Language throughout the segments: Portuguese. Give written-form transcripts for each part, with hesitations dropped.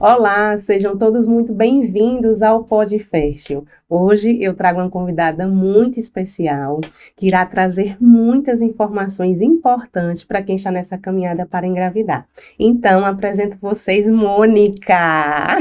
Olá, sejam todos muito bem-vindos ao Pod Fértil. Hoje eu trago uma convidada muito especial que irá trazer muitas informações importantes para quem está nessa caminhada para engravidar. Então, apresento vocês Mônica.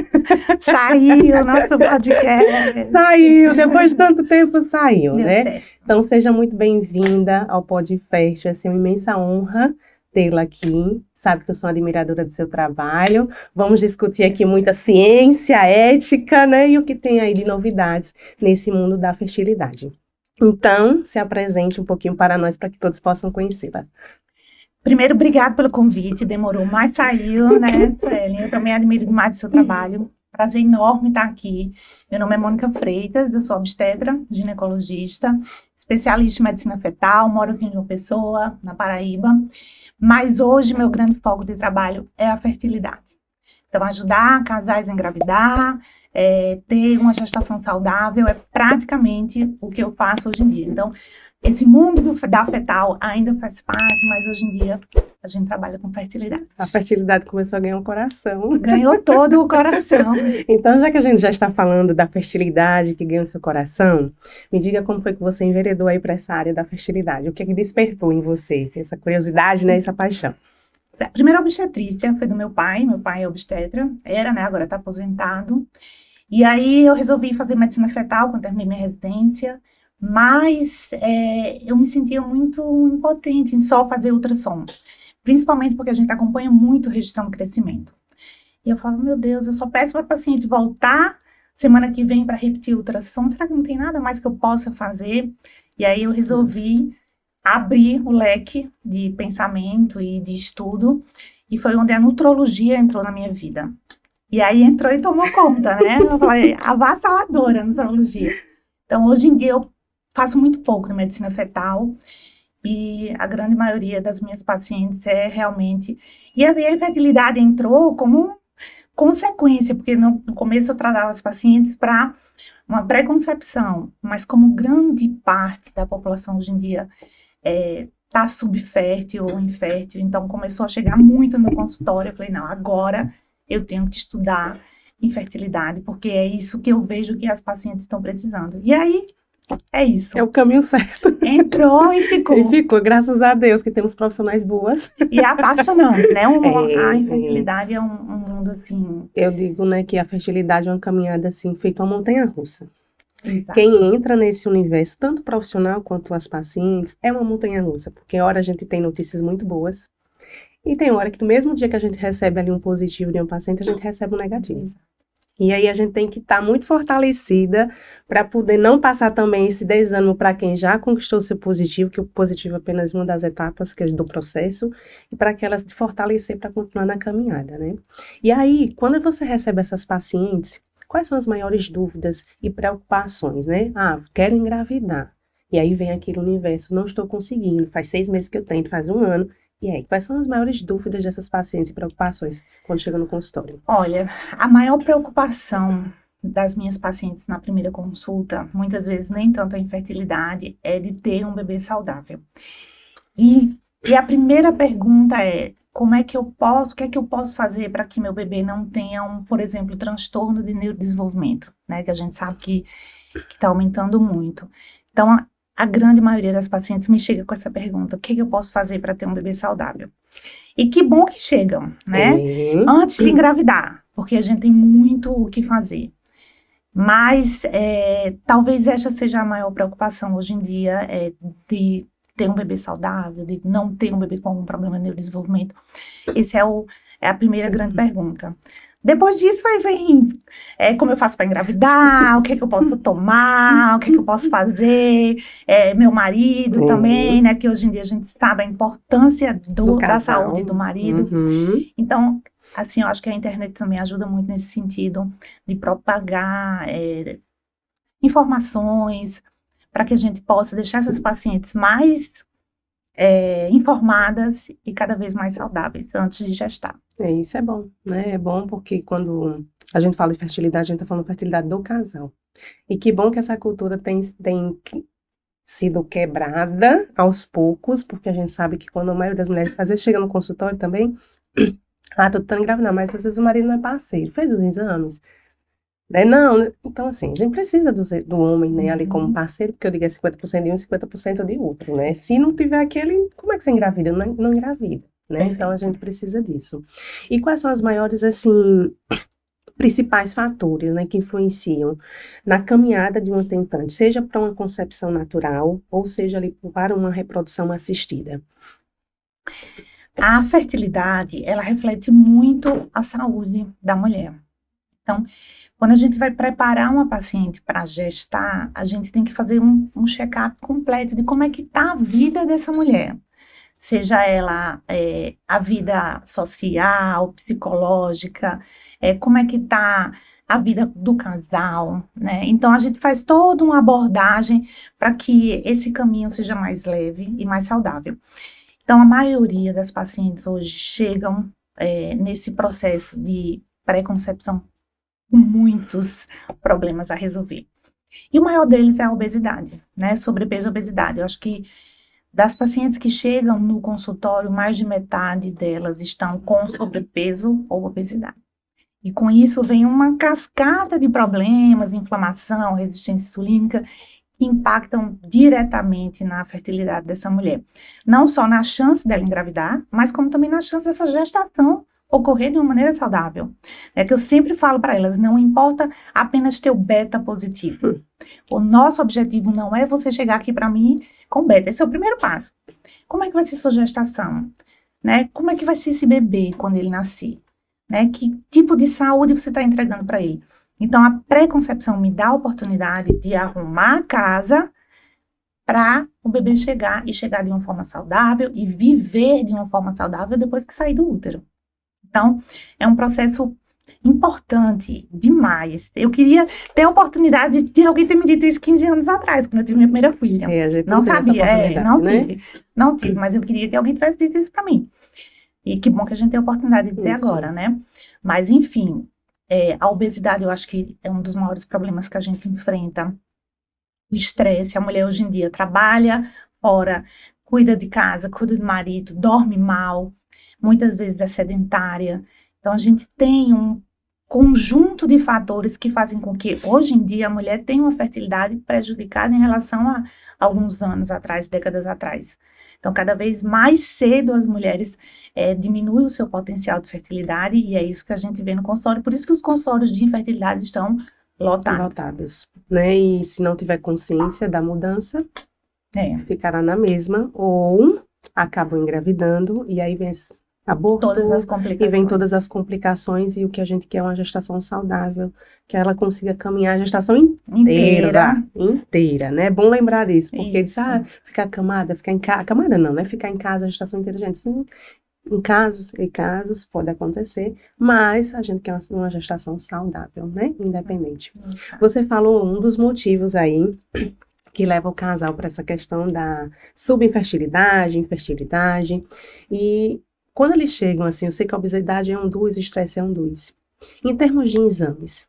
Saiu nosso podcast. Saiu, depois de tanto tempo saiu, Deu né? certo. Então, seja muito bem-vinda ao Pod Fértil. É uma imensa honra tê-la aqui. Sabe que eu sou uma admiradora do seu trabalho. Vamos discutir aqui muita ciência, ética, né? E o que tem aí de novidades nesse mundo da fertilidade. Então, se apresente um pouquinho para nós, para que todos possam conhecê-la. Primeiro, obrigado pelo convite. Demorou, mas saiu, né, Suelen? Eu também admiro demais o seu trabalho. Prazer enorme estar aqui. Meu nome é Mônica Freitas, eu sou obstetra, ginecologista, especialista em medicina fetal, moro aqui em João Pessoa, na Paraíba. Mas hoje meu grande foco de trabalho é a fertilidade. Então, ajudar casais a engravidar, ter uma gestação saudável é praticamente o que eu faço hoje em dia. Então, esse mundo da fetal ainda faz parte, mas hoje em dia a gente trabalha com fertilidade. A fertilidade começou a ganhar um coração. Ganhou todo o coração. Então, já que a gente já está falando da fertilidade que ganhou seu coração, me diga como foi que você enveredou aí para essa área da fertilidade. O que é que despertou em você essa curiosidade, né, essa paixão? A primeira obstetrícia foi do meu pai é obstetra, era, né, agora está aposentado. E aí eu resolvi fazer medicina fetal quando terminei minha residência, mas eu me sentia muito impotente em só fazer ultrassom, principalmente porque a gente acompanha muito registração do crescimento. E eu falava, meu Deus, eu só peço para a paciente voltar semana que vem para repetir o ultrassom, será que não tem nada mais que eu possa fazer? E aí eu resolvi abrir o leque de pensamento e de estudo, e foi onde a nutrologia entrou na minha vida. E aí entrou e tomou conta, né? Eu falei, avassaladora a nutrologia. Então, hoje em dia, eu faço muito pouco de medicina fetal, e a grande maioria das minhas pacientes é realmente... E assim, a infertilidade entrou como consequência, porque no começo eu tratava as pacientes para uma pré-concepção, mas como grande parte da população hoje em dia está subfértil ou infértil, então começou a chegar muito no meu consultório. Eu falei, não, agora eu tenho que estudar infertilidade, porque é isso que eu vejo que as pacientes estão precisando. E aí, é isso. É o caminho certo. Entrou e ficou. E ficou, graças a Deus, que temos profissionais boas. E é apaixonante, né? A infertilidade é um mundo, assim... Eu digo, né, que a fertilidade é uma caminhada, assim, feita uma montanha-russa. Exato. Quem entra nesse universo, tanto profissional quanto as pacientes, é uma montanha-russa, porque hora a gente tem notícias muito boas, e tem hora que no mesmo dia que a gente recebe ali um positivo de um paciente, a gente recebe um negativo. Exato. E aí a gente tem que estar muito fortalecida para poder não passar também esse desânimo para quem já conquistou seu positivo, que o positivo é apenas uma das etapas que é do processo, e para que elas se fortalecer para continuar na caminhada, né? E aí, quando você recebe essas pacientes, quais são as maiores dúvidas e preocupações, né? Ah, quero engravidar. E aí vem aquele universo, não estou conseguindo, faz 6 meses que eu tento, faz 1 ano. E aí, quais são as maiores dúvidas dessas pacientes e preocupações quando chegam no consultório? Olha, a maior preocupação das minhas pacientes na primeira consulta, muitas vezes nem tanto a infertilidade, é de ter um bebê saudável. E a primeira pergunta é, o que é que eu posso fazer para que meu bebê não tenha por exemplo, transtorno de neurodesenvolvimento, né? Que a gente sabe que está aumentando muito. Então, a grande maioria das pacientes me chega com essa pergunta, o que eu posso fazer para ter um bebê saudável? E que bom que chegam, né? Antes de engravidar, porque a gente tem muito o que fazer. Mas talvez essa seja a maior preocupação hoje em dia, de ter um bebê saudável, de não ter um bebê com algum problema de neurodesenvolvimento. Essa é a primeira grande pergunta. Depois disso, aí vem como eu faço para engravidar, o que é que eu posso tomar, o que é que eu posso fazer, meu marido também, né, que hoje em dia a gente sabe a importância da saúde do marido. Então, assim, eu acho que a internet também ajuda muito nesse sentido de propagar informações para que a gente possa deixar essas pacientes mais informadas e cada vez mais saudáveis antes de gestar. Isso é bom, né? É bom porque quando a gente fala de fertilidade, a gente está falando de fertilidade do casal. E que bom que essa cultura tem sido quebrada aos poucos, porque a gente sabe que quando a maioria das mulheres, às vezes chega no consultório também, Ah, tô tentando engravidar, mas às vezes o marido não é parceiro. Fez os exames? Né? Não, né? Então assim, a gente precisa do homem, né, ali como parceiro, porque eu digo é 50% de um e 50% de outro, né? Se não tiver aquele, como é que você engravida? Não, não engravida, né? Então a gente precisa disso. E quais são as maiores, assim, principais fatores, né, que influenciam na caminhada de uma tentante, seja para uma concepção natural, ou seja ali para uma reprodução assistida? A fertilidade, ela reflete muito a saúde da mulher. Então, quando a gente vai preparar uma paciente para gestar, a gente tem que fazer um check-up completo de como é que está a vida dessa mulher. Seja ela a vida social, psicológica, como é que está a vida do casal, né? Então, a gente faz toda uma abordagem para que esse caminho seja mais leve e mais saudável. Então, a maioria das pacientes hoje chegam nesse processo de pré-concepção com muitos problemas a resolver. E o maior deles é a obesidade, né? Sobrepeso e obesidade. Eu acho que das pacientes que chegam no consultório, mais de metade delas estão com sobrepeso ou obesidade. E com isso vem uma cascata de problemas, inflamação, resistência insulínica, que impactam diretamente na fertilidade dessa mulher. Não só na chance dela engravidar, mas como também na chance dessa gestação ocorrer de uma maneira saudável. É que eu sempre falo para elas, não importa apenas ter o beta positivo. O nosso objetivo não é você chegar aqui para mim com beta. Esse é o primeiro passo. Como é que vai ser sua gestação? Né? Como é que vai ser esse bebê quando ele nascer? Né? Que tipo de saúde você está entregando para ele? Então, a pré-concepção me dá a oportunidade de arrumar a casa para o bebê chegar e chegar de uma forma saudável e viver de uma forma saudável depois que sair do útero. Então, é um processo importante demais. Eu queria ter a oportunidade de alguém ter me dito isso 15 anos atrás, quando eu tive minha primeira filha. A gente não sabia, não né? tive. Não tive, mas eu queria que alguém tivesse dito isso para mim. E que bom que a gente tem a oportunidade de ter agora, né? Mas, enfim, a obesidade eu acho que é um dos maiores problemas que a gente enfrenta. O estresse, a mulher hoje em dia trabalha fora, cuida de casa, cuida do marido, dorme mal, muitas vezes é sedentária. Então, a gente tem um conjunto de fatores que fazem com que, hoje em dia, a mulher tenha uma fertilidade prejudicada em relação a alguns anos atrás, décadas atrás. Então, cada vez mais cedo as mulheres diminuem o seu potencial de fertilidade e é isso que a gente vê no consultório. Por isso que os consultórios de infertilidade estão lotados. Né? E se não tiver consciência da mudança, ficará na mesma, ou acabam engravidando, e aí vem aborto, todas as complicações. E vem todas as complicações, e o que a gente quer é uma gestação saudável, que ela consiga caminhar a gestação inteira, né? É bom lembrar disso, porque diz, ficar acamada, ficar em casa, acamada não, né? Ficar em casa a gestação inteira, gente, sim, em casos e casos pode acontecer, mas a gente quer uma gestação saudável, né? Independente. Você falou um dos motivos aí que leva o casal para essa questão da subinfertilidade, infertilidade, e quando eles chegam assim, eu sei que a obesidade é um dos, estresse é um dos. Em termos de exames,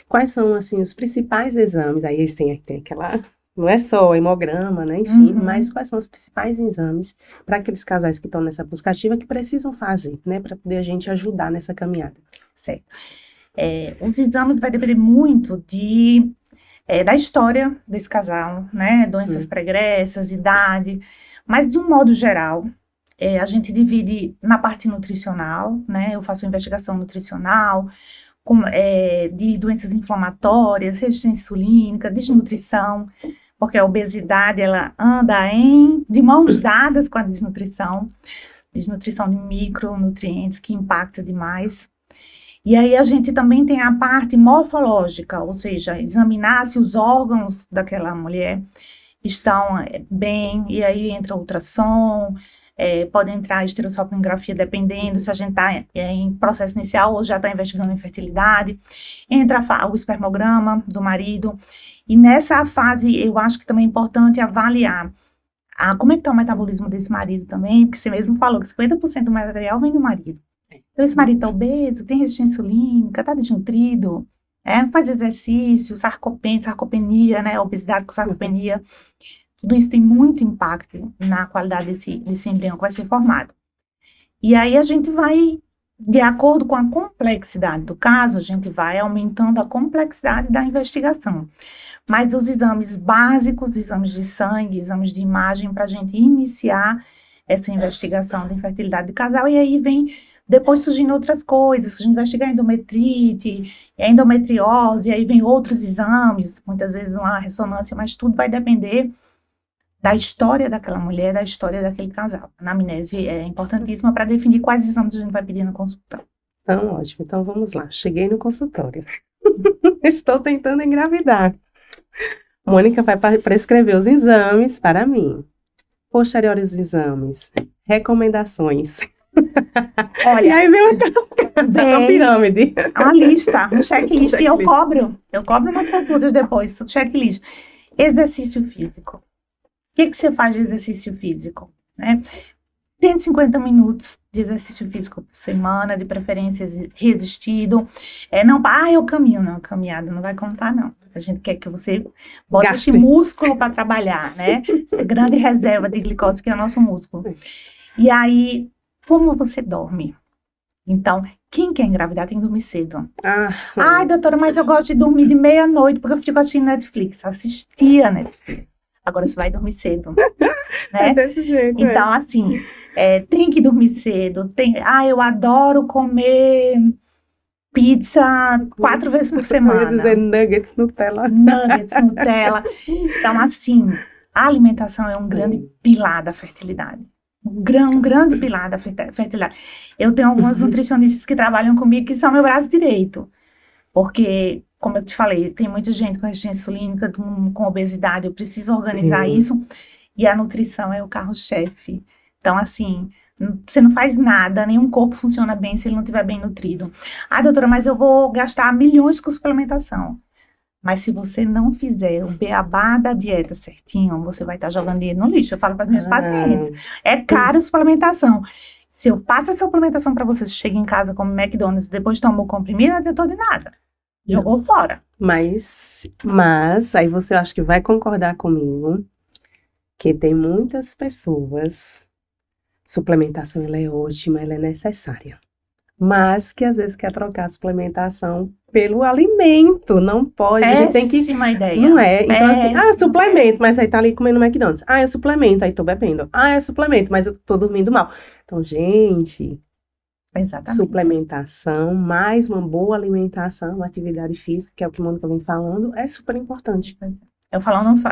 quais são assim os principais exames? Aí eles têm aquela, não é só hemograma, né? Enfim, mas quais são os principais exames para aqueles casais que estão nessa busca ativa que precisam fazer, né? Para poder a gente ajudar nessa caminhada. Certo. Os exames vai depender muito da história desse casal, né? Doenças pregressas, idade, mas de um modo geral, a gente divide na parte nutricional, né? Eu faço investigação nutricional, de doenças inflamatórias, resistência insulínica, desnutrição, porque a obesidade, ela anda de mãos dadas com a desnutrição de micronutrientes que impacta demais. E aí a gente também tem a parte morfológica, ou seja, examinar se os órgãos daquela mulher estão bem, e aí entra ultrassom, pode entrar a esterossalpingografia, dependendo se a gente está em processo inicial ou já está investigando a infertilidade. Entra o espermograma do marido. E nessa fase, eu acho que também é importante avaliar como é que está o metabolismo desse marido também, porque você mesmo falou que 50% do material vem do marido. Então, esse marido está obeso, tem resistência insulínica, está desnutrido, faz exercício, sarcopenia, né, obesidade com sarcopenia. Tudo isso tem muito impacto na qualidade desse embrião que vai ser formado. E aí a gente vai de acordo com a complexidade do caso, a gente vai aumentando a complexidade da investigação. Mas os exames básicos, exames de sangue, exames de imagem, para a gente iniciar essa investigação de infertilidade do casal, e aí vem depois surgindo outras coisas, a gente investiga a endometrite, a endometriose, e aí vem outros exames, muitas vezes uma ressonância, mas tudo vai depender da história daquela mulher, da história daquele casal. A anamnese é importantíssima para definir quais exames a gente vai pedir na consulta. Então, ótimo. Então, vamos lá. Cheguei no consultório. Estou tentando engravidar. Mônica vai prescrever os exames para mim. Posteriores exames. Recomendações. Olha, e aí vem uma pirâmide. Uma lista, um checklist. E eu cobro nas consultas depois, checklist. Exercício físico. O que você faz de exercício físico? 150 minutos de exercício físico por semana, de preferência resistido. Eu caminho. Não, caminhada não vai contar, não. A gente quer que você bote esse músculo para trabalhar, né? Essa grande reserva de glicose que é o nosso músculo. E aí, como você dorme? Então, quem quer engravidar tem que dormir cedo. Ai, doutora, mas eu gosto de dormir de meia-noite porque eu fico assistindo Netflix. Assistia Netflix. Agora você vai dormir cedo, né? É desse jeito, então, assim, tem que dormir cedo. Eu adoro comer pizza 4 vezes por semana. Eu ia dizer nuggets Nutella. Nuggets Nutella. Então, assim, a alimentação é um grande pilar da fertilidade. Um grande pilar da fertilidade. Eu tenho algumas nutricionistas que trabalham comigo que são meu braço direito. Porque, como eu te falei, tem muita gente com resistência insulínica, com obesidade, eu preciso organizar isso, e a nutrição é o carro-chefe. Então, assim, você não faz nada, nenhum corpo funciona bem se ele não estiver bem nutrido. Doutora, mas eu vou gastar milhões com suplementação. Mas se você não fizer o beabá da dieta certinho, você vai estar jogando dinheiro no lixo. Eu falo para os meus pacientes, é cara a suplementação. Se eu passo a suplementação para você, você chega em casa, come McDonald's, depois toma o comprimido, não adiantou de nada. Jogou fora. Mas aí você acha que vai concordar comigo que tem muitas pessoas, suplementação ela é ótima, ela é necessária, mas que às vezes quer trocar a suplementação pelo alimento, não pode, a gente tem que... ideia. Não é? Então assim, eu suplemento, mas aí tá ali comendo McDonald's. Eu suplemento, aí tô bebendo. Eu suplemento, mas eu tô dormindo mal. Então, gente... Exatamente. Suplementação, mais uma boa alimentação, uma atividade física, que é o que a Mônica vem falando, é super importante. Eu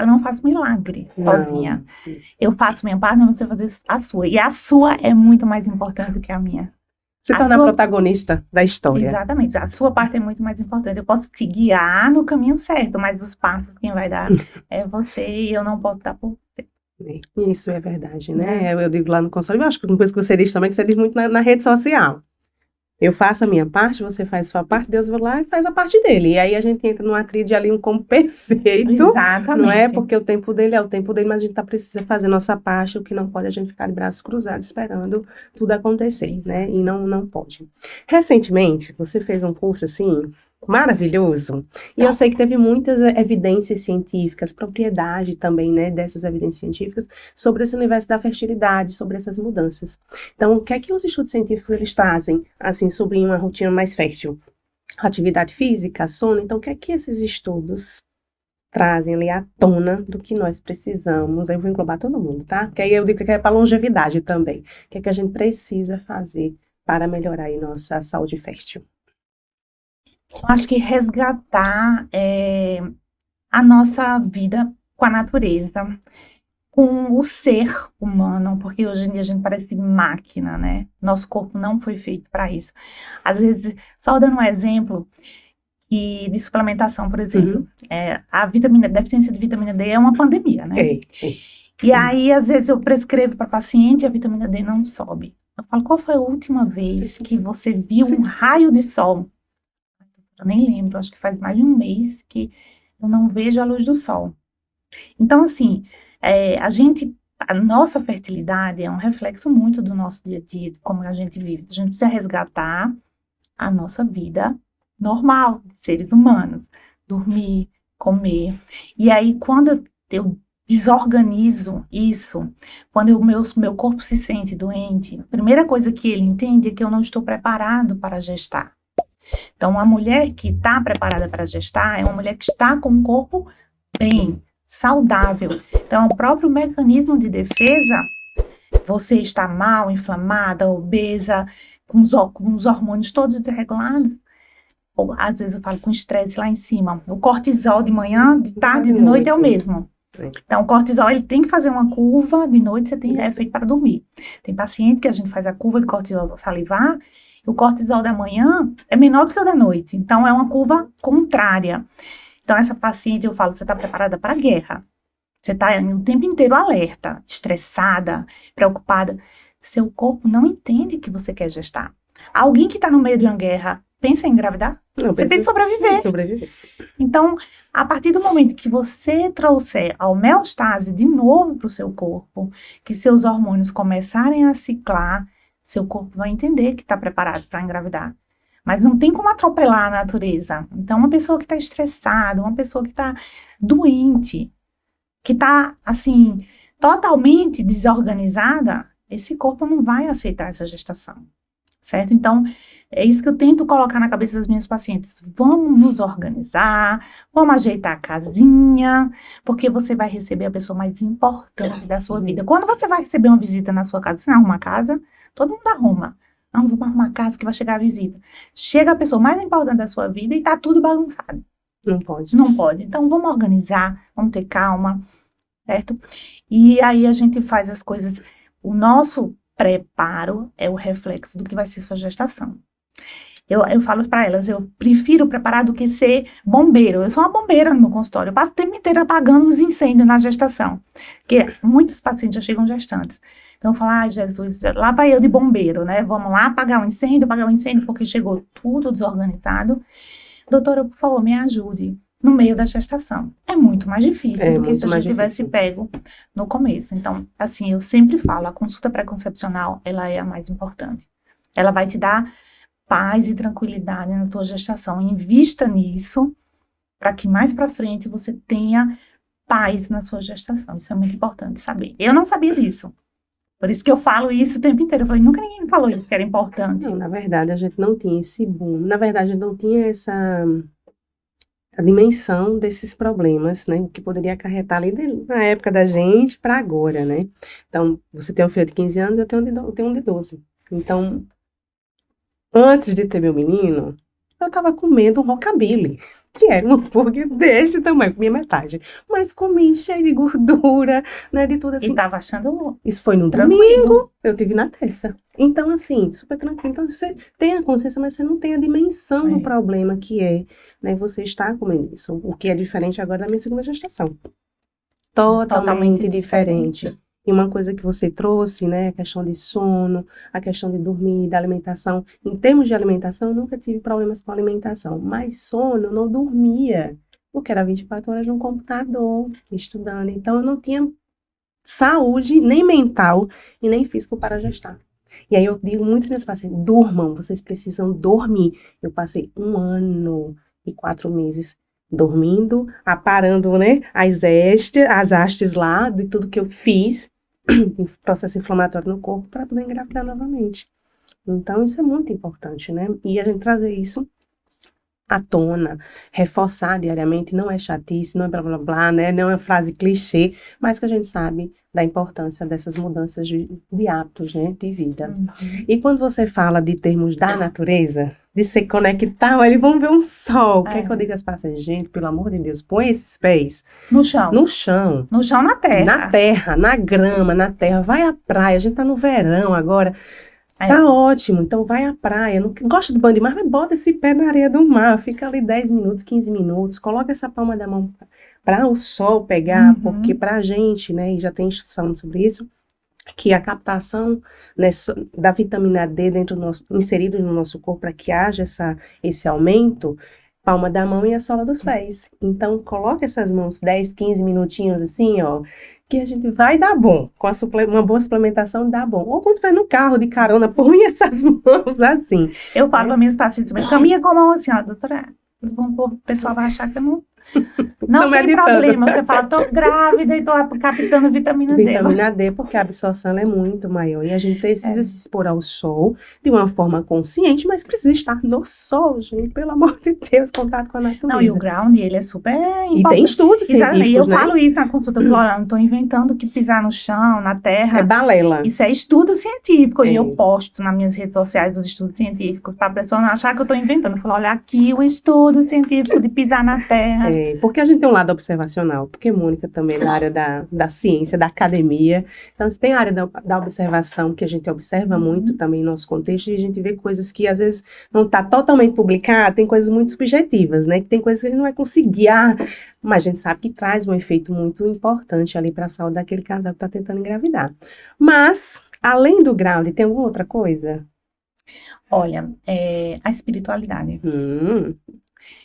não faço milagre sozinha. Eu faço minha parte, mas você fazer a sua. E a sua é muito mais importante do que a minha. Você torna a protagonista da história. Exatamente. A sua parte é muito mais importante. Eu posso te guiar no caminho certo, mas os passos quem vai dar é você e eu não posso dar por você. Isso é verdade, né? Eu digo lá no consultório, eu acho que uma coisa que você diz também, que você diz muito na rede social. Eu faço a minha parte, você faz a sua parte, Deus vai lá e faz a parte dele. E aí a gente entra numa tríade ali, um como perfeito. Exatamente. Não é porque o tempo dele é o tempo dele, mas a gente precisa fazer a nossa parte, o que não pode é a gente ficar de braços cruzados esperando tudo acontecer, né? E não pode. Recentemente, você fez um curso assim... maravilhoso, e eu sei que teve muitas evidências científicas, propriedade também, né, dessas evidências científicas, sobre esse universo da fertilidade, sobre essas mudanças. Então, o que é que os estudos científicos, eles trazem, assim, sobre uma rotina mais fértil? Atividade física, sono, então, o que é que esses estudos trazem ali à tona do que nós precisamos? Aí eu vou englobar todo mundo, tá? Porque aí eu digo que é para longevidade também. O que é que a gente precisa fazer para melhorar aí nossa saúde fértil? Eu acho que resgatar a nossa vida com a natureza, com o ser humano, porque hoje em dia a gente parece máquina, né? Nosso corpo não foi feito para isso. Às vezes, só dando um exemplo de suplementação, por exemplo, a deficiência de vitamina D é uma pandemia, né? E aí, às vezes, eu prescrevo para paciente e a vitamina D não sobe. Eu falo, qual foi a última vez que você viu um raio de sol? Eu nem lembro, acho que faz mais de um mês que eu não vejo a luz do sol. Então, assim, a nossa fertilidade é um reflexo muito do nosso dia a dia, de como a gente vive. A gente precisa resgatar a nossa vida normal, de seres humanos. Dormir, comer. E aí, quando eu desorganizo isso, quando o meu corpo se sente doente, a primeira coisa que ele entende é que eu não estou preparado para gestar. Então, uma mulher que está preparada para gestar é uma mulher que está com o corpo bem, saudável. Então, o próprio mecanismo de defesa, você está mal, inflamada, obesa, com os hormônios todos desregulados, ou às vezes eu falo com estresse lá em cima. O cortisol de manhã, de tarde, de noite é o mesmo. Então, o cortisol, ele tem que fazer uma curva, de noite é feito para dormir. Tem paciente que a gente faz a curva de cortisol salivar, e o cortisol da manhã é menor do que o da noite. Então, é uma curva contrária. Então, essa paciente, eu falo, você está preparada para a guerra. Você está o tempo inteiro alerta, estressada, preocupada. Seu corpo não entende que você quer gestar. Alguém que está no meio de uma guerra pensa em engravidar? Não, você pensa em sobreviver. Então, a partir do momento que você trouxer a homeostase de novo para o seu corpo, que seus hormônios começarem a ciclar, seu corpo vai entender que está preparado para engravidar. Mas não tem como atropelar a natureza. Então, uma pessoa que está estressada, uma pessoa que está doente, que está, assim, totalmente desorganizada, esse corpo não vai aceitar essa gestação, certo? Então, é isso que eu tento colocar na cabeça das minhas pacientes. Vamos nos organizar, vamos ajeitar a casinha, porque você vai receber a pessoa mais importante da sua vida. Quando você vai receber uma visita na sua casa, você não arruma a casa, todo mundo arruma. Não, vamos arrumar a casa que vai chegar a visita. Chega a pessoa mais importante da sua vida e tá tudo bagunçado. Não pode. Não pode. Então, vamos organizar, vamos ter calma, certo? E aí a gente faz as coisas. O nosso preparo é o reflexo do que vai ser sua gestação. Eu falo para elas, eu prefiro preparar do que ser bombeiro. Eu sou uma bombeira no meu consultório. Eu passo o tempo inteiro apagando os incêndios na gestação. Porque muitos pacientes já chegam gestantes. Então eu falo, ai Jesus, lá vai eu de bombeiro, né? Vamos lá apagar o incêndio, porque chegou tudo desorganizado. Doutora, por favor, me ajude no meio da gestação. É muito mais difícil do que se a gente tivesse pego no começo. Então, assim, eu sempre falo, a consulta pré-concepcional, ela é a mais importante. Ela vai te dar paz e tranquilidade na tua gestação. Invista nisso, para que mais para frente você tenha paz na sua gestação. Isso é muito importante saber. Eu não sabia disso. Por isso que eu falo isso o tempo inteiro. Eu falei, nunca ninguém me falou isso, que era importante. Não, na verdade, a gente não tinha esse boom. Na verdade, a gente não tinha a dimensão desses problemas, né? O que poderia acarretar ali na época da gente para agora, né? Então, você tem um filho de 15 anos, eu tenho um de 12. Então, antes de ter meu menino, eu tava comendo um rockabilly, que era um hambúrguer desse tamanho, comia metade. Mas comi cheio de gordura, né, de tudo assim. E tava achando Isso foi no domingo, eu tive na terça. Então, assim, super tranquilo. Então, você tem a consciência, mas você não tem a dimensão do problema que é, né, você estar comendo isso. O que é diferente agora da minha segunda gestação. Totalmente diferente. E uma coisa que você trouxe, né, a questão de sono, a questão de dormir, da alimentação. Em termos de alimentação, eu nunca tive problemas com alimentação. Mas sono, eu não dormia, porque era 24 horas no computador, estudando. Então, eu não tinha saúde, nem mental e nem físico para gestar. E aí eu digo muito nesse paciente, durmam, vocês precisam dormir. Eu passei 1 ano e 4 meses dormindo, aparando, né, as hastes lá, de tudo que eu fiz, processo inflamatório no corpo, para poder engravidar novamente. Então, isso é muito importante, né? E a gente trazer isso à tona, reforçar diariamente, não é chatice, não é blá blá blá, né? Não é uma frase clichê, mas que a gente sabe da importância dessas mudanças de hábitos, né, de vida. Uhum. E quando você fala de termos da natureza, de se conectar, eles vão ver um sol. O que é que eu digo às pacientes? Gente, pelo amor de Deus, põe esses pés no chão. No chão. No chão, na terra. Na terra, na grama, na terra. Vai à praia, a gente tá no verão agora. Tá ótimo, então vai à praia. Não gosta do banho de mar, mas bota esse pé na areia do mar. Fica ali 10 minutos, 15 minutos. Coloca essa palma da mão para o sol pegar, porque pra gente, né, e já tem estudos falando sobre isso, que a captação, né, da vitamina D inserido no nosso corpo para que haja esse aumento, palma da mão e a sola dos pés. Então, coloca essas mãos 10, 15 minutinhos assim, ó, que a gente vai dar bom. Com uma boa suplementação, dá bom. Ou quando vai no carro de carona, põe essas mãos assim. Eu falo para minhas pacientes, caminha com a mão assim, ó, doutora, o pessoal vai achar que eu não Não Tô tem meditando. problema. Você fala, tô grávida e tô captando vitamina D. Vitamina D, porque a absorção ela é muito maior. E a gente precisa se expor ao sol de uma forma consciente, mas precisa estar no sol, gente. Pelo amor de Deus, contato com a natureza. Não, e o ground, ele é super importante. E tem estudos Exatamente. E eu científicos, né? falo isso na consulta, eu falo, olha, não tô inventando que pisar no chão, na terra. É balela. Isso é estudo científico. E É. eu posto nas minhas redes sociais os estudos científicos para a pessoa não achar que eu tô inventando. Eu falo, olha aqui o estudo científico de pisar na terra. É, porque a gente tem um lado observacional, porque Mônica também é da área da ciência, da academia. Então, se tem a área da observação, que a gente observa muito também em nosso contexto, e a gente vê coisas que às vezes não está totalmente publicado, tem coisas muito subjetivas, né? Que tem coisas que a gente não vai conseguir, mas a gente sabe que traz um efeito muito importante ali para a saúde daquele casal que está tentando engravidar. Mas, além do ground, tem alguma outra coisa? Olha, a espiritualidade, Hum,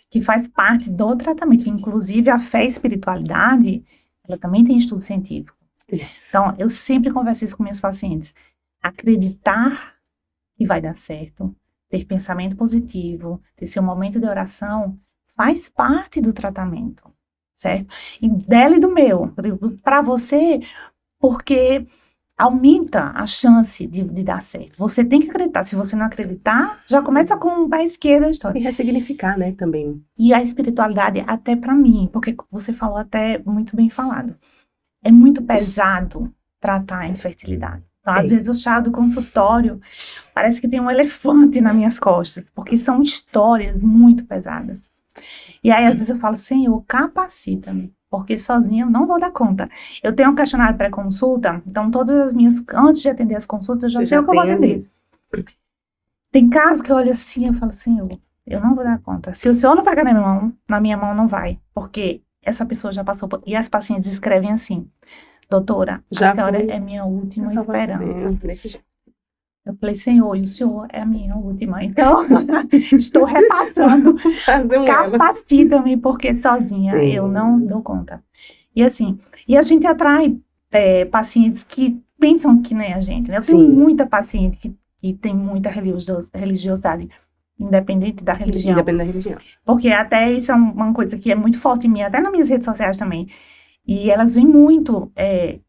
que faz parte do tratamento. Inclusive, a fé e a espiritualidade, ela também tem estudo científico. yes. Então, eu sempre converso isso com meus pacientes. Acreditar que vai dar certo, ter pensamento positivo, ter seu momento de oração, faz parte do tratamento, certo? E dela e do meu, para você, porque aumenta a chance de dar certo. Você tem que acreditar. Se você não acreditar, já começa com o pé esquerdo a história. E ressignificar, né, também. E a espiritualidade, até para mim, porque você falou até muito bem falado, é muito pesado tratar a infertilidade. Então, às vezes, o chá do consultório parece que tem um elefante nas minhas costas, porque são histórias muito pesadas. E aí, às vezes, eu falo, Senhor, capacita-me, porque sozinha eu não vou dar conta. Eu tenho um questionário pré-consulta, então todas as minhas, antes de atender as consultas, eu já sei o que eu vou atender. Tem casos que eu olho assim, eu falo, Senhor, eu não vou dar conta. Se o Senhor não pegar na minha mão não vai, porque essa pessoa já passou por... E as pacientes escrevem assim, doutora, Já a senhora fui. é minha última Eu só vou esperança. desse jeito. Eu falei, Senhor, e o Senhor é a minha última. Então, estou repassando. Fazer um elo. Capacita-me, porque sozinha eu não dou conta. E assim, e a gente atrai pacientes que pensam que nem a gente, né? Eu tenho Sim. muita paciente que tem muita religiosidade, independente da religião. Independente da religião. Porque até isso é uma coisa que é muito forte em mim, até nas minhas redes sociais também. E elas vêm muito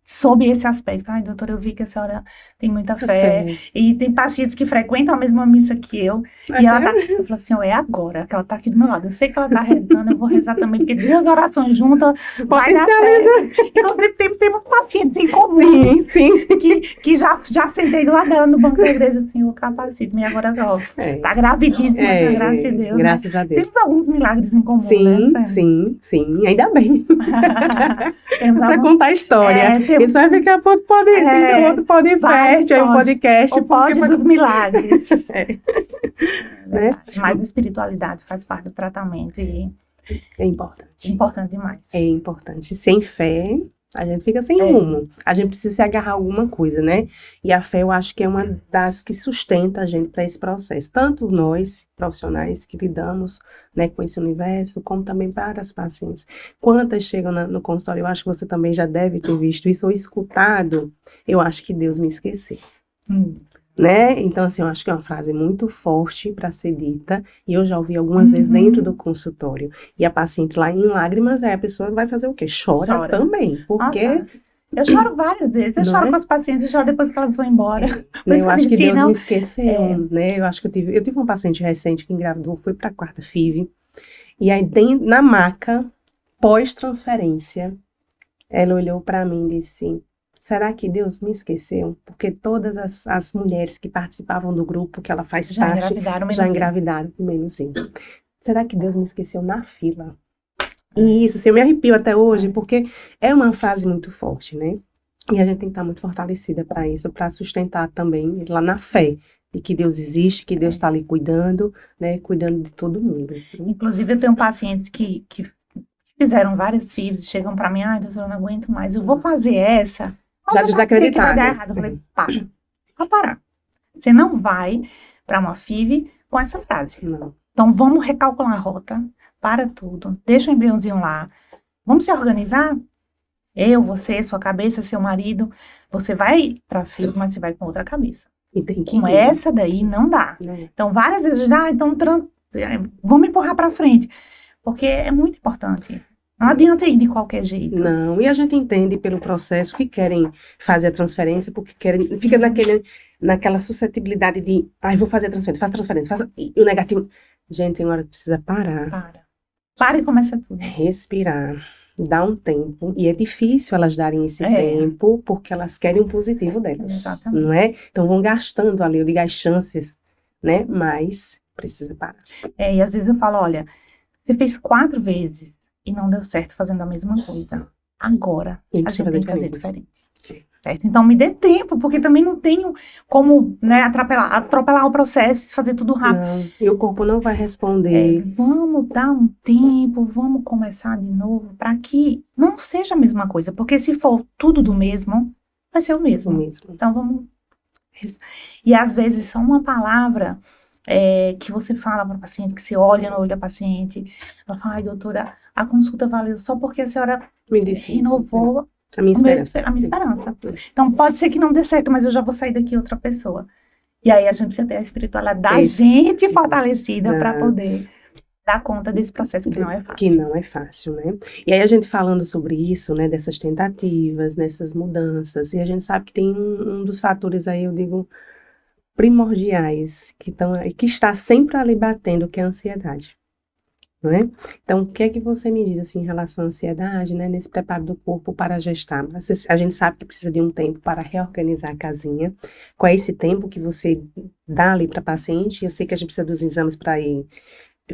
sob esse aspecto. Ai, doutora, eu vi que a senhora tem muita fé. E tem pacientes que frequentam a mesma missa que eu. Mas E ela eu falo assim, é agora que ela tá aqui do meu lado. Eu sei que ela tá rezando, eu vou rezar também, porque 2 orações juntas vai dar certo. Então, temos pacientes em comum. sim. Que já sentei do lado dela no banco da igreja, assim, o capacito. E agora, ó, tá gravidíssima, graças a Deus. Graças a Deus. Temos alguns milagres em comum, Sim, né? sim. Ainda bem. Temos Pra alguns... contar a história. Isso vai ficar para outro podcast, aí um podcast. O pódio dos milagres. Né? Mas a espiritualidade faz parte do tratamento e É importante. importante demais. É importante. Sem fé, a gente fica sem rumo. A gente precisa se agarrar a alguma coisa, né? E a fé, eu acho que é uma das que sustenta a gente para esse processo. Tanto nós, profissionais, que lidamos, né, com esse universo, como também para as pacientes. Quantas chegam no consultório, eu acho que você também já deve ter visto isso ou escutado, eu acho que Deus me esqueceu. Né? Então, assim, eu acho que é uma frase muito forte para ser dita, e eu já ouvi algumas vezes dentro do consultório. E a paciente lá em lágrimas, aí a pessoa vai fazer o quê? Chora. Também, porque... Nossa, eu choro várias vezes, eu Não choro é? com as pacientes, eu choro depois que elas vão embora. Né, eu acho que Deus Não. me esqueceu, né? Eu acho que eu tive uma paciente recente que engravidou, foi para a 4ª FIV, e aí na maca, pós-transferência, ela olhou para mim e disse: será que Deus me esqueceu? Porque todas as mulheres que participavam do grupo que ela faz Já parte engravidaram mesmo já assim. engravidaram com menoszinho. Será que Deus me esqueceu na fila? E isso, assim, eu me arrepio até hoje, porque é uma frase muito forte, né? E a gente tem que estar muito fortalecida para isso, para sustentar também lá na fé de que Deus existe, que Deus está ali cuidando, né? Cuidando de todo mundo. Inclusive, eu tenho pacientes que fizeram várias FIVs e chegam para mim, ai, doutora, eu não aguento mais, eu vou fazer essa. Mas Já eu sei que vai desacreditado. dar errado. Eu falei, pode parar. Você não vai para uma FIV com essa frase. Não. Então, vamos recalcular a rota, para tudo, deixa o embriãozinho lá, vamos se organizar? Eu, você, sua cabeça, seu marido, você vai para FIV, mas você vai com outra cabeça. E tem que Com ir, essa daí, não dá. né? Então, várias vezes, então, vamos empurrar para frente. porque é muito importante. Não adianta ir de qualquer jeito. Não, e a gente entende pelo processo que querem fazer a transferência, porque querem, fica naquela suscetibilidade de, vou fazer a transferência, e o negativo. Gente, tem hora que precisa parar, Para e começa tudo. respirar, dar um tempo, e é difícil elas darem esse tempo, porque elas querem o positivo delas, Exatamente. não é? Então vão gastando ali, eu digo, as chances, né? Mas precisa parar. E às vezes eu falo, olha, você fez 4 vezes e não deu certo fazendo a mesma coisa. Agora, a gente tem que fazer diferente. Certo? Então, me dê tempo, porque também não tenho como, né, atropelar o processo e fazer tudo rápido. Não, e o corpo não vai responder. Vamos dar um tempo, vamos começar de novo, para que não seja a mesma coisa. Porque se for tudo do mesmo, vai ser o mesmo. Então, vamos... E às vezes, só uma palavra que você fala para o paciente, que você olha no olho da paciente, ela fala, ai, doutora, a consulta valeu só porque a senhora me disse renovou a minha esperança. Então, pode ser que não dê certo, mas eu já vou sair daqui outra pessoa. E aí, a gente precisa ter a espiritualidade da gente fortalecida para poder dar conta desse processo que não é fácil. Que não é fácil, né? E aí, a gente falando sobre isso, né, dessas tentativas, nessas mudanças, e a gente sabe que tem um dos fatores aí, eu digo, primordiais, que está sempre ali batendo, que é a ansiedade. Não é? Então, o que é que você me diz assim, em relação à ansiedade, né, nesse preparo do corpo para gestar? A gente sabe que precisa de um tempo para reorganizar a casinha. Qual é esse tempo que você dá ali para a paciente? Eu sei que a gente precisa dos exames para ir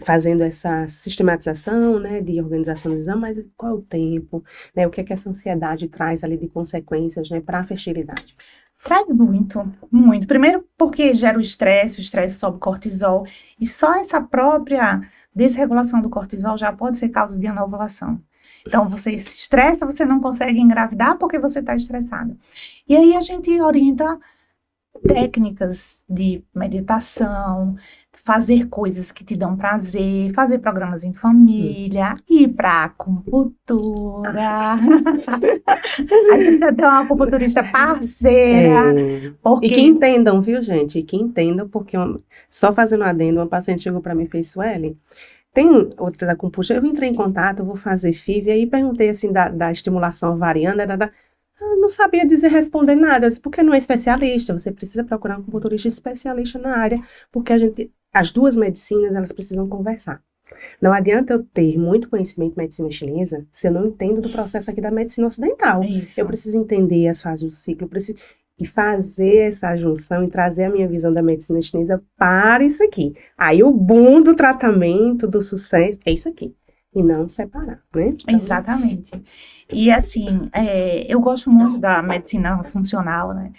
fazendo essa sistematização, né, de organização dos exames, mas qual é o tempo? Né, o que é que essa ansiedade traz ali de consequências, né, para a fertilidade? Traz muito, muito. Primeiro porque gera o estresse sobe cortisol, e só essa própria desregulação do cortisol já pode ser causa de anovulação. Então, você se estressa, você não consegue engravidar porque você está estressado. E aí, a gente orienta técnicas de meditação, fazer coisas que te dão prazer, fazer programas em família, ir para acupuntura. A gente já tem uma acupunturista parceira. Porque... E que entendam, viu, gente? E que entendam, porque só fazendo um adendo, uma paciente chegou para mim e fez, Sueli, tem outras acupunturas, eu entrei em contato, eu vou fazer FIV, e aí perguntei assim da estimulação ovariana, eu não sabia responder nada. Eu disse, porque não é especialista, você precisa procurar um acupunturista especialista na área, porque as duas medicinas, elas precisam conversar. Não adianta eu ter muito conhecimento de medicina chinesa se eu não entendo do processo aqui da medicina ocidental. Isso. Eu preciso entender as fases do ciclo, e fazer essa junção e trazer a minha visão da medicina chinesa para isso aqui. Aí o boom do tratamento, do sucesso, é isso aqui. E não separar, né? Então... Exatamente. E assim, eu gosto muito da medicina funcional, né?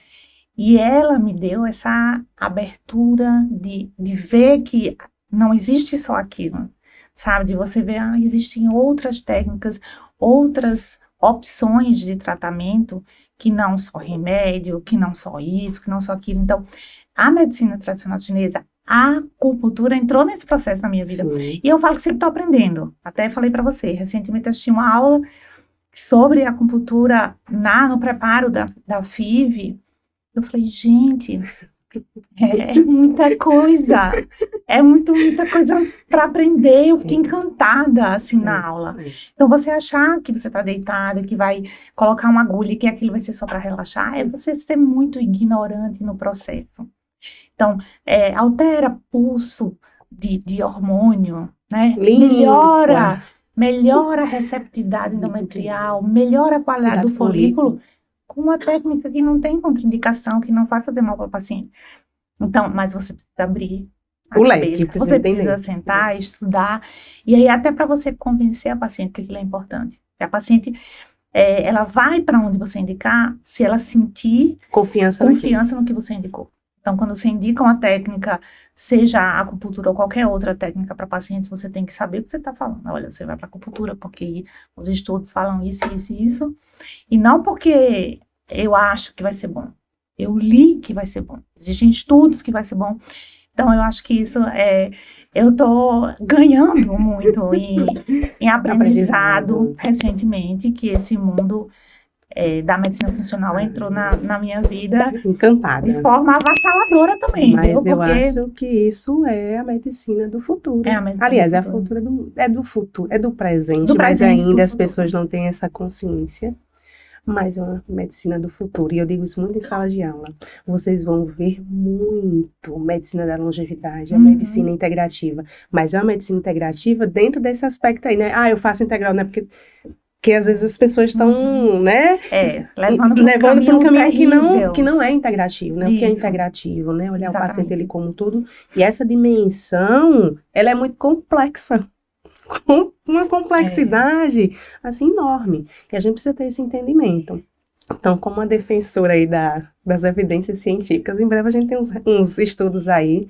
E ela me deu essa abertura de ver que não existe só aquilo, sabe? De você ver, existem outras técnicas, outras opções de tratamento, que não só remédio, que não só isso, que não só aquilo. Então, a medicina tradicional chinesa, a acupuntura entrou nesse processo na minha vida. Sim. E eu falo que sempre estou aprendendo. Até falei para você, recentemente assisti uma aula sobre acupuntura no preparo da FIV. Eu falei, gente, é muita coisa. É muita coisa para aprender. Eu fiquei encantada, assim, na aula. Então, você achar que você está deitada, que vai colocar uma agulha e que aquilo vai ser só para relaxar, é você ser muito ignorante no processo. Então, altera pulso de hormônio, né? Melhora a receptividade endometrial, melhora a qualidade do folículo, com uma técnica que não tem contraindicação, que não vai fazer mal para o paciente. Então, mas você precisa abrir a cabeça, você precisa sentar, estudar, e aí até para você convencer a paciente que aquilo é importante. A paciente, ela vai para onde você indicar se ela sentir confiança no que você indicou. Então, quando você indica uma técnica, seja a acupuntura ou qualquer outra técnica para paciente, você tem que saber o que você está falando. Olha, você vai para acupuntura porque os estudos falam isso, isso e isso. E não porque eu acho que vai ser bom. Eu li que vai ser bom. Existem estudos que vai ser bom. Então, eu acho que isso eu estou ganhando muito em aprendizado recentemente, que esse mundo da medicina funcional entrou na minha vida de Encantada. forma avassaladora também, Mas viu? eu Porque acho que isso é a medicina do futuro. é a medicina Aliás, do é a futuro. cultura do futuro, é do presente, Do mas presente, do ainda as futuro. pessoas não têm essa consciência. Mas é uma medicina do futuro. E eu digo isso muito em sala de aula. Vocês vão ver muito medicina da longevidade, a medicina integrativa. Mas é uma medicina integrativa dentro desse aspecto aí, né? Ah, eu faço integral, né? Porque às vezes as pessoas estão, né? Levando Levando para um caminho terrível. que não é integrativo, né? O que é Isso. integrativo, né? Olhar o paciente Exatamente. ele como um todo. E essa dimensão, ela é muito complexa. Com uma complexidade, assim, enorme. E a gente precisa ter esse entendimento. Então, como uma defensora aí das evidências científicas, em breve a gente tem uns estudos aí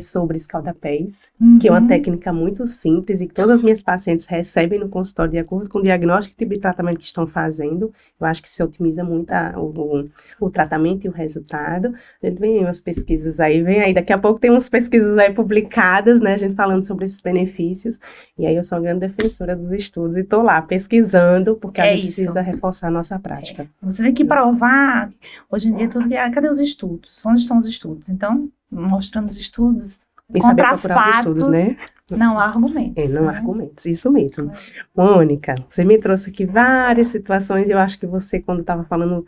sobre escaldapés, que é uma técnica muito simples e que todas as minhas pacientes recebem no consultório de acordo com o diagnóstico e tipo de tratamento que estão fazendo. Eu acho que se otimiza muito o tratamento e o resultado. A gente vem umas pesquisas aí, daqui a pouco tem umas pesquisas aí publicadas, né, a gente falando sobre esses benefícios, e aí eu sou uma grande defensora dos estudos e tô lá pesquisando, porque a gente precisa reforçar a nossa prática. Você tem que provar, hoje em dia, tudo que cadê os estudos? Onde estão os estudos? Então, mostrando os estudos, E saber contra procurar os fatos, estudos, né? não há argumentos. Não há né? argumentos, isso mesmo. Mônica, você me trouxe aqui várias situações, e eu acho que você, quando estava falando,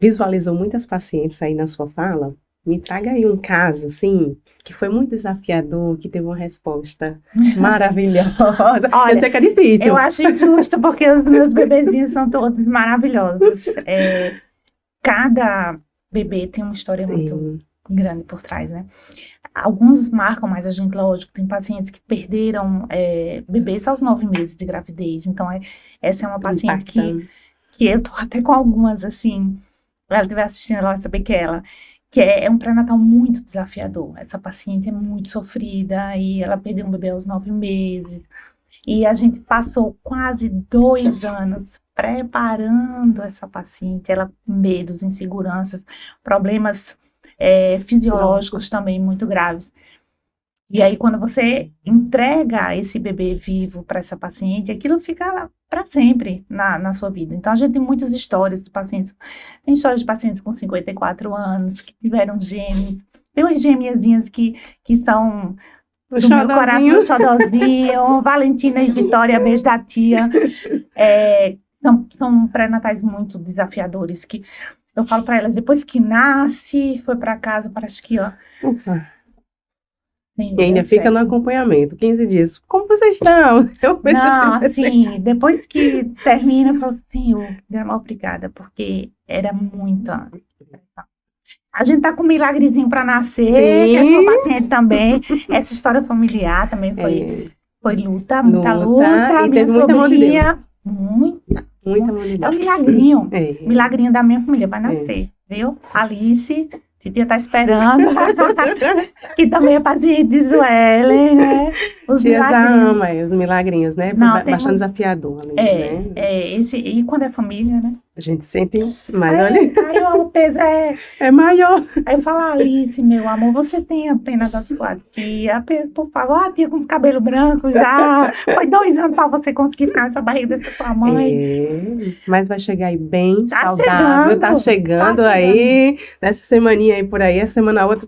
visualizou muitas pacientes aí na sua fala. Me traga aí um caso, assim, que foi muito desafiador, que teve uma resposta maravilhosa. Olha, eu sei que é difícil. Eu acho injusto, porque os meus bebezinhos são todos maravilhosos. Cada bebê tem uma história muito grande por trás, né? Alguns marcam mais a gente, lógico. Tem pacientes que perderam bebês aos 9 meses de gravidez. Então, essa é uma paciente que eu tô até com algumas, assim, ela estiver assistindo, ela vai saber que é um pré-natal muito desafiador. Essa paciente é muito sofrida e ela perdeu um bebê aos 9 meses. E a gente passou quase 2 anos preparando essa paciente, ela com medos, inseguranças, problemas fisiológicos também muito graves. E aí, quando você entrega esse bebê vivo para essa paciente, aquilo fica para sempre na sua vida. Então, a gente tem muitas histórias de pacientes. Tem histórias de pacientes com 54 anos, que tiveram gêmeos. Tem umas gêmeazinhas que são do meu coração, xodózinho. Valentina e Vitória, beijo da tia. São pré-natais muito desafiadores, que eu falo para elas, depois que nasce, foi para casa, parece que, ó... Ufa. E ainda fica no acompanhamento, 15 dias. Como vocês estão? Não, assim, depois que termina, eu falo, Senhor, obrigada, porque era muita. A gente tá com um milagrezinho para nascer, que é sua paciente também. Essa história familiar também foi luta, muita luta. E teve muita mão de Deus. Muita mão de Deus. É um milagrinho. Milagrinho da minha família, vai nascer, viu? Alice... Titia tá esperando, que também é paciente de Suelen, né? Os tia já ama os milagrinhos, né? Bastante desafiador. Né? E quando é família, né? A gente sente mais, olha. Aí o peso é maior. Aí eu falo, Alice, meu amor, você tem a pena da sua tia, por favor, a tia com os cabelos brancos já, foi 2 anos pra você conseguir ficar nessa barriga dessa sua mãe. Mas vai chegar aí bem saudável, tá chegando aí, nessa semaninha aí por aí, a semana outra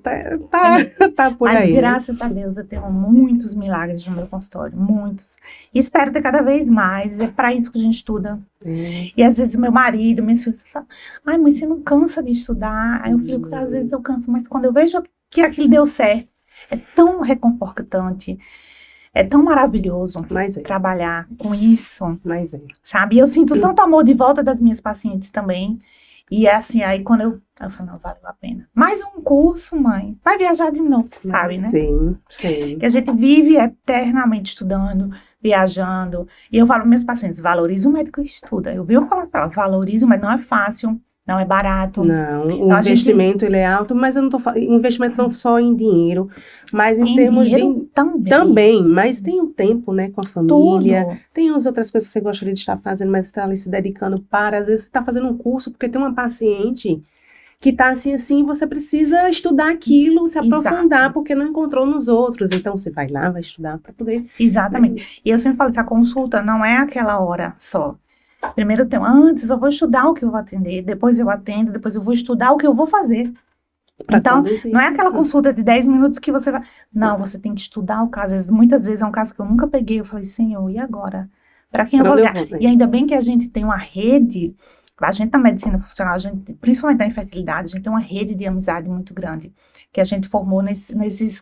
tá por aí. Mas graças a Deus eu tenho muitos milagres no meu consultório, muitos. E espero ter cada vez mais, é pra isso que a gente estuda. E às vezes meu marido, minha filha, ai, mas você não cansa de estudar? Aí eu fico, às vezes eu canso, mas quando eu vejo que aquilo deu certo, é tão reconfortante, é tão maravilhoso trabalhar com isso, sabe? E eu sinto tanto amor de volta das minhas pacientes também. E é assim, aí quando eu falo, não, valeu a pena. Mais um curso, mãe. Vai viajar de novo, você sabe, né? Sim. Que a gente vive eternamente estudando, viajando. E eu falo para meus pacientes, valorize o médico que estuda. Eu falar para ela, valorize, mas não é fácil, não é barato. Não, o investimento ele é alto, mas eu não tô falando, investimento não só em dinheiro, mas em termos de... Também, mas tem um tempo, né, com a família, tem umas outras coisas que você gostaria de estar fazendo, mas está ali se dedicando às vezes você está fazendo um curso, porque tem uma paciente que está assim, você precisa estudar aquilo, se aprofundar, porque não encontrou nos outros. Então, você vai lá, vai estudar para poder... Exatamente. E eu sempre falo que a consulta não é aquela hora só. Primeiro antes eu vou estudar o que eu vou atender, depois eu atendo, depois eu vou estudar o que eu vou fazer. Então, não é aquela consulta de 10 minutos que você vai... Não, você tem que estudar o caso. Muitas vezes é um caso que eu nunca peguei. Eu falei, Senhor, e agora? Para quem eu vou ligar? E ainda bem que a gente tem uma rede, a gente na medicina funcional, principalmente na infertilidade, a gente tem uma rede de amizade muito grande, que a gente formou nesses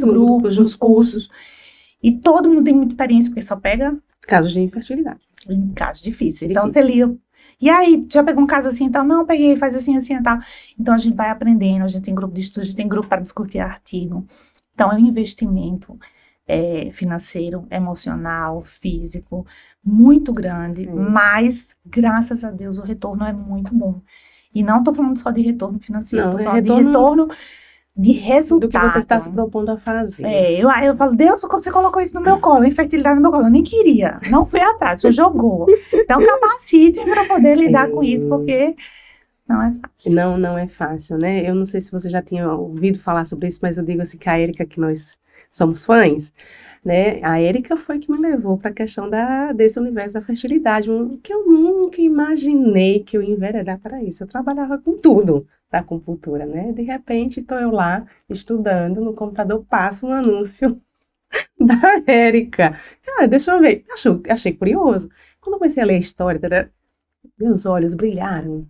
grupos, nos cursos. E todo mundo tem muita experiência, porque só pega... Casos de infertilidade. Em casos difíceis. Então, você lia... E aí, já pegou um caso assim, então, não, peguei, faz assim, assim e tal. Então, a gente vai aprendendo, a gente tem grupo de estudo, a gente tem grupo para discutir artigo. Então, é um investimento financeiro, emocional, físico, muito grande, mas, graças a Deus, o retorno é muito bom. E não estou falando só de retorno financeiro, estou falando de retorno de resultado. Do que você está se propondo a fazer. Eu falo, Deus, você colocou isso no meu colo, a infertilidade no meu colo. Eu nem queria, não foi atrás, você jogou. Então, capacite para poder lidar com isso, porque não é fácil. Não é fácil, né? Eu não sei se você já tinha ouvido falar sobre isso, mas eu digo assim que a Érica, que nós somos fãs, né? A Érica foi que me levou para a questão desse universo da fertilidade, que eu nunca imaginei que eu ia enveredar para isso. Eu trabalhava com tudo da acupuntura, né? De repente, estou eu lá, estudando, no computador passa um anúncio da Érica. Deixa eu ver. Achei curioso. Quando eu comecei a ler a história, meus olhos brilharam,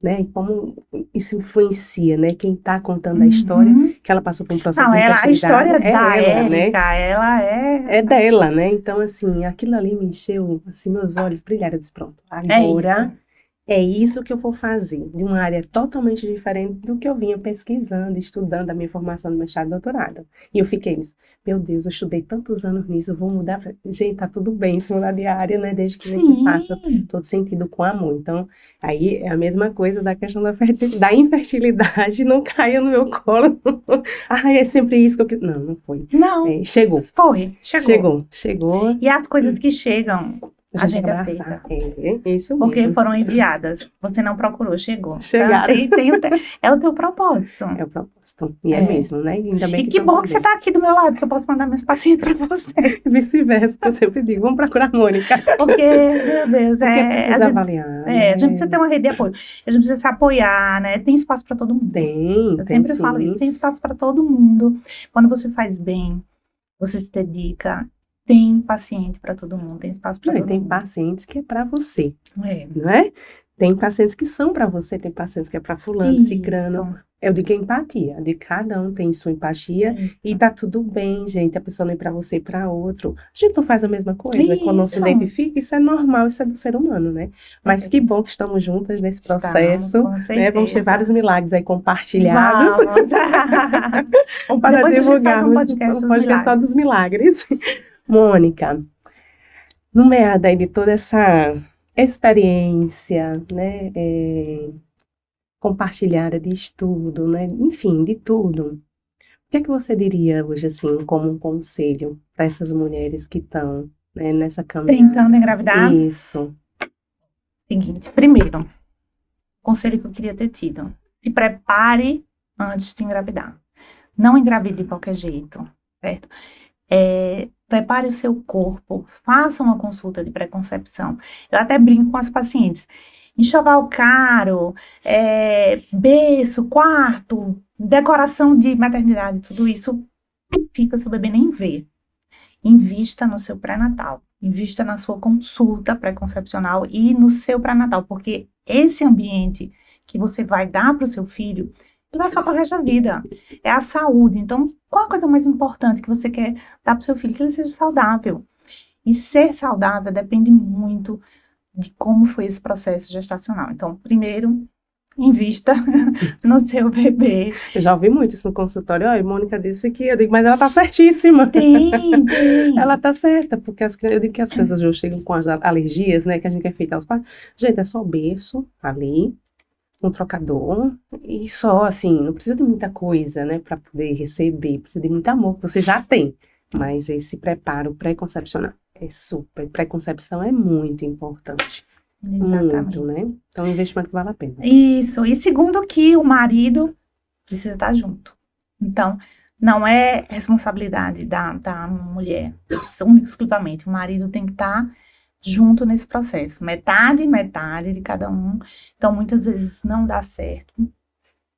né? E como isso influencia, né? Quem está contando a história, que ela passou por um processo de infertilidade. A história da Érica, né? Ela é dela, né? Então, assim, aquilo ali me encheu, assim, meus olhos brilharam. Eu disse, pronto, agora... É isso que eu vou fazer, de uma área totalmente diferente do que eu vinha pesquisando, estudando a minha formação no mestrado e doutorado. E eu fiquei nisso, meu Deus, eu estudei tantos anos nisso, eu vou mudar Gente, tá tudo bem se mudar de área, né? Desde que você faça todo sentido com amor. Então, aí é a mesma coisa da questão da infertilidade, não caia no meu colo. É sempre isso que eu quis. Não foi. Não. Chegou. Chegou. E as coisas que chegam... A gente aceita. Isso mesmo. Porque foram enviadas. Você não procurou, chegou. Chegaram. É o teu propósito. É o propósito. E é mesmo, né? Ainda bem que bom que você está aqui do meu lado, que eu posso mandar meus pacientes para você. Vice-versa, eu sempre digo, vamos procurar a Mônica. Porque, meu Deus, porque precisa avaliar. A gente precisa ter uma rede de apoio. A gente precisa se apoiar, né? Tem espaço para todo mundo. Eu sempre falo isso, tem espaço para todo mundo. Quando você faz bem, você se dedica. Tem paciente para todo mundo, tem espaço para todo mundo. Tem pacientes que é para você, não é? Tem pacientes que são para você, tem pacientes que é para fulano, cicrano. Eu digo empatia, de cada um tem sua empatia e tá tudo bem, gente. A pessoa não é para você e para outro. A gente não faz a mesma coisa, quando não se identifica, isso é normal, isso é do ser humano, né? Mas que bom que estamos juntas nesse processo, né? Vamos ter vários milagres aí compartilhados. Para divulgar um podcast só dos milagres. Mônica, no meio aí de toda essa experiência, né, compartilhada de estudo, né, enfim, de tudo, o que é que você diria hoje, assim, como um conselho para essas mulheres que estão, né, nessa caminhada? Tentando engravidar? Isso. Seguinte, primeiro, conselho que eu queria ter tido, se prepare antes de engravidar. Não engravide de qualquer jeito, certo? Prepare o seu corpo, faça uma consulta de pré-concepção. Eu até brinco com as pacientes. Enxoval caro, berço, quarto, decoração de maternidade, tudo isso fica, seu bebê nem vê. Invista no seu pré-natal, invista na sua consulta pré-concepcional e no seu pré-natal, porque esse ambiente que você vai dar para o seu filho, ele vai ficar para o resto da vida. É a saúde. Então, qual a coisa mais importante que você quer dar para o seu filho? Que ele seja saudável. E ser saudável depende muito de como foi esse processo gestacional. Então, primeiro, invista no seu bebê. Eu já ouvi muito isso no consultório. Olha, a Mônica disse que... Eu digo, mas ela tá certíssima. Tem. Ela tá certa, porque eu digo que as crianças hoje chegam com as alergias, né, que a gente quer ficar aos pais. Gente, é só o berço ali, um trocador, e só, assim, não precisa de muita coisa, né, para poder receber, precisa de muito amor, que você já tem, mas esse preparo pré-concepcional é super, pré-concepção é muito importante. Exatamente. Muito, né, então é um investimento que vale a pena. Isso, e segundo que o marido precisa estar junto, então, não é responsabilidade da mulher, única exclusivamente, o marido tem que estar junto nesse processo. Metade, metade de cada um. Então, muitas vezes não dá certo.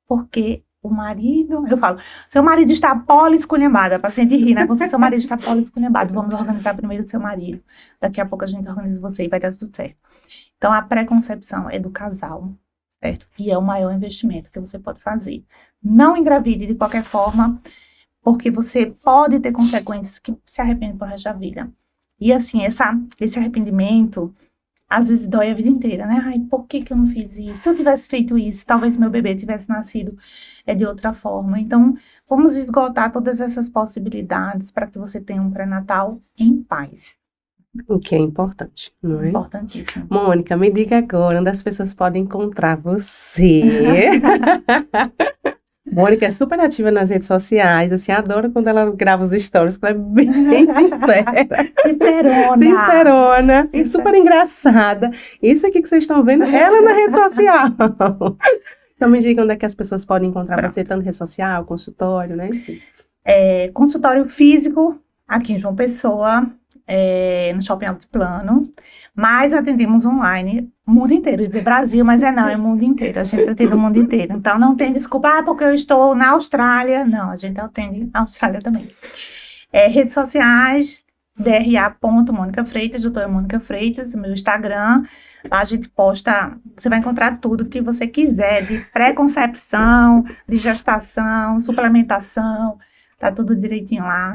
Porque o marido, eu falo, seu marido está poliesculhambado, a paciente ri, né? Seu marido está poliesculhambado, vamos organizar primeiro o seu marido. Daqui a pouco a gente organiza você e vai dar tudo certo. Então, a pré-concepção é do casal, certo? E é o maior investimento que você pode fazer. Não engravide de qualquer forma, porque você pode ter consequências que se arrepende pro resto da vida. E assim, esse arrependimento, às vezes dói a vida inteira, né? Ai, por que eu não fiz isso? Se eu tivesse feito isso, talvez meu bebê tivesse nascido de outra forma. Então, vamos esgotar todas essas possibilidades para que você tenha um pré-natal em paz. O que é importante, não é? Importantíssimo. Mônica, me diga agora onde as pessoas podem encontrar você. Mônica é super ativa nas redes sociais, assim, adoro quando ela grava os stories, que ela é bem sincerona, super engraçada. Isso aqui que vocês estão vendo, ela na rede social. Então me diga onde é que as pessoas podem encontrar você, tanto rede social, consultório, né? Consultório físico, aqui em João Pessoa, no Shopping Altiplano, mas atendemos online o mundo inteiro. Dizer Brasil, mas é mundo inteiro. A gente atende o mundo inteiro. Então, não tem desculpa, porque eu estou na Austrália. Não, a gente atende a Austrália também. Redes sociais, dra.Mônica Freitas, doutora Mônica Freitas, meu Instagram. Lá a gente posta, você vai encontrar tudo que você quiser, de pré-concepção, de gestação, suplementação, tá tudo direitinho lá.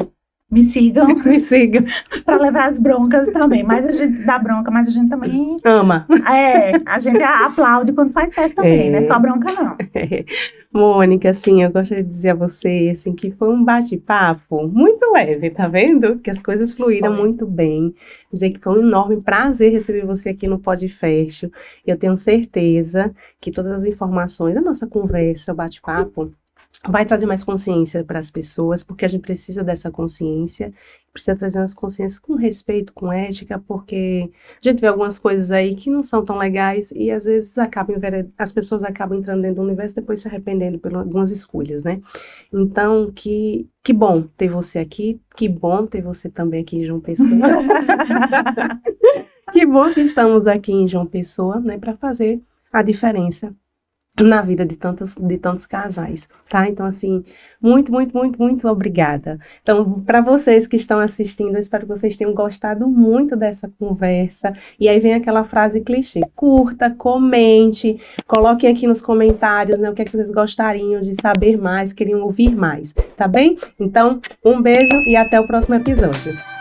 Me sigam. Me sigam. Para levar as broncas também. Mas a gente dá bronca, mas a gente também... ama. A gente aplaude quando faz certo também, né? Só bronca não. Mônica, assim, eu gostaria de dizer a você, assim, que foi um bate-papo muito leve, tá vendo? Que as coisas fluíram muito bem. Dizer que foi um enorme prazer receber você aqui no Podfest. Eu tenho certeza que todas as informações da nossa conversa, o bate-papo, vai trazer mais consciência para as pessoas, porque a gente precisa dessa consciência, precisa trazer umas consciências com respeito, com ética, porque a gente vê algumas coisas aí que não são tão legais e às vezes as pessoas acabam entrando dentro do universo e depois se arrependendo por algumas escolhas, né? Então, que bom ter você aqui, que bom ter você também aqui em João Pessoa. Que bom que estamos aqui em João Pessoa, né, para fazer a diferença na vida de tantos casais, tá? Então, assim, muito, muito, muito, muito obrigada. Então, para vocês que estão assistindo, eu espero que vocês tenham gostado muito dessa conversa. E aí vem aquela frase clichê: curta, comente, coloquem aqui nos comentários, né, o que é que vocês gostariam de saber mais, queriam ouvir mais, tá bem? Então, um beijo e até o próximo episódio.